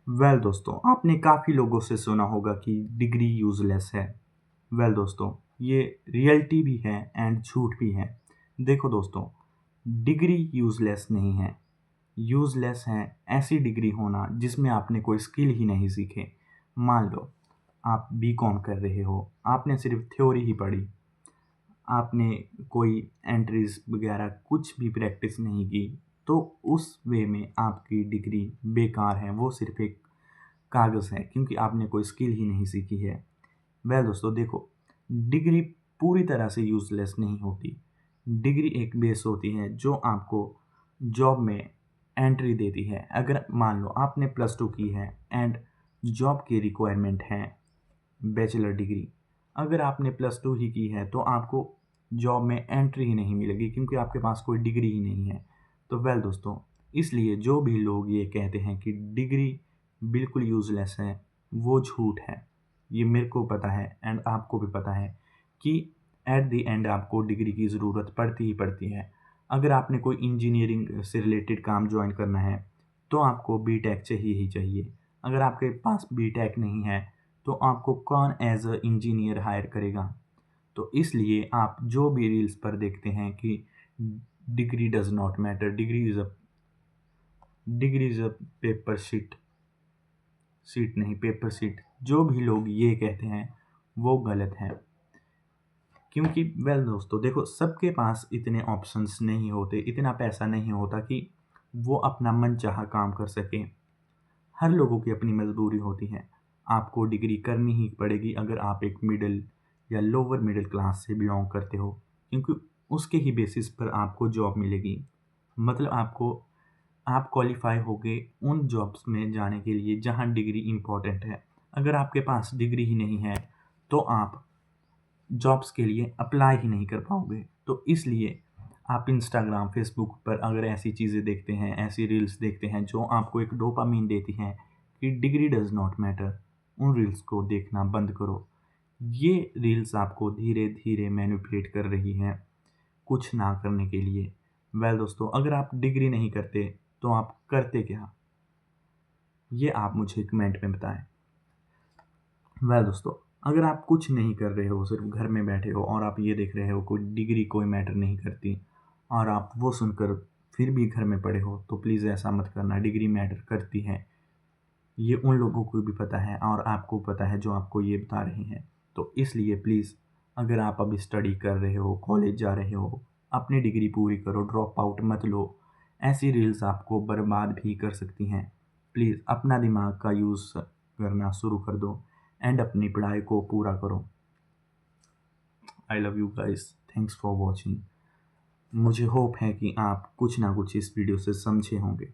दोस्तों, आपने काफ़ी लोगों से सुना होगा कि डिग्री यूज़लेस है। दोस्तों, ये रियलिटी भी है एंड झूठ भी है। देखो दोस्तों, डिग्री यूज़लेस नहीं है। यूज़लेस है ऐसी डिग्री होना जिसमें आपने कोई स्किल ही नहीं सीखे। मान लो, आप बीकॉम कर रहे हो, आपने सिर्फ़ थ्योरी ही पढ़ी, आपने कोई एंट्रीज़ वगैरह कुछ भी प्रैक्टिस नहीं की, तो उस वे में आपकी डिग्री बेकार है, वो सिर्फ़ एक कागज़ है क्योंकि आपने कोई स्किल ही नहीं सीखी है। दोस्तों देखो, डिग्री पूरी तरह से यूज़लेस नहीं होती। डिग्री एक बेस होती है जो आपको जॉब में एंट्री देती है। अगर मान लो आपने +2 की है एंड जॉब की रिक्वायरमेंट है बैचलर डिग्री। अगर आपने +2 ही की है तो आपको जॉब में एंट्री ही नहीं मिलेगी क्योंकि आपके पास कोई डिग्री ही नहीं है। तो दोस्तों, इसलिए जो भी लोग ये कहते हैं कि डिग्री बिल्कुल यूज़लेस है, वो झूठ है। ये मेरे को पता है एंड आपको भी पता है कि एट द एंड आपको डिग्री की ज़रूरत पड़ती ही पड़ती है। अगर आपने कोई इंजीनियरिंग से रिलेटेड काम जॉइन करना है, तो आपको बीटेक चाहिए ही चाहिए। अगर आपके पास बीटेक नहीं है, तो आपको कौन एज़ अ इंजीनियर हायर करेगा? तो इसलिए आप जो भी रील्स पर देखते हैं कि degree does not matter, degree is a paper sheet, seat नहीं पेपर सीट, जो भी लोग ये कहते हैं, वो गलत है। क्योंकि दोस्तों देखो, सबके पास इतने ऑप्शंस नहीं होते, इतना पैसा नहीं होता कि वो अपना मनचाहा काम कर सकें। हर लोगों की अपनी मजबूरी होती है। आपको डिग्री करनी ही पड़ेगी अगर आप एक मिडिल या लोअर मिडिल क्लास से बिलोंग करते हो, क्योंकि उसके ही बेसिस पर आपको जॉब मिलेगी। मतलब आप क्वालिफ़ाई होगे उन जॉब्स में जाने के लिए जहाँ डिग्री इम्पोर्टेंट है। अगर आपके पास डिग्री ही नहीं है, तो आप जॉब्स के लिए अप्लाई ही नहीं कर पाओगे। तो इसलिए आप इंस्टाग्राम, फ़ेसबुक पर अगर ऐसी चीज़ें देखते हैं, ऐसी रील्स देखते हैं जो आपको एक डोपामाइन देती हैं कि डिग्री डज़ नॉट मैटर, उन रील्स को देखना बंद करो। ये रील्स आपको धीरे-धीरे मैनिपुलेट कर रही हैं, कुछ ना करने के लिए। दोस्तों, अगर आप डिग्री नहीं करते, तो आप करते क्या? ये आप मुझे कमेंट में बताएँ। दोस्तों, अगर आप कुछ नहीं कर रहे हो, सिर्फ़ घर में बैठे हो और आप ये देख रहे हो कोई डिग्री कोई मैटर नहीं करती और आप वो सुनकर फिर भी घर में पड़े हो, तो प्लीज़ ऐसा मत करना, डिग्री मैटर करती है। ये उन लोगों को भी पता है और आपको पता है जो आपको ये बता रहे हैं। तो इसलिए प्लीज़, अगर आप अभी स्टडी कर रहे हो, कॉलेज जा रहे हो, अपनी डिग्री पूरी करो, ड्रॉप आउट मत लो। ऐसी रील्स आपको बर्बाद भी कर सकती हैं। प्लीज़ अपना दिमाग का यूज़ करना शुरू कर दो एंड अपनी पढ़ाई को पूरा करो। I love you guys, thanks for watching. मुझे होप है कि आप कुछ ना कुछ इस वीडियो से समझे होंगे।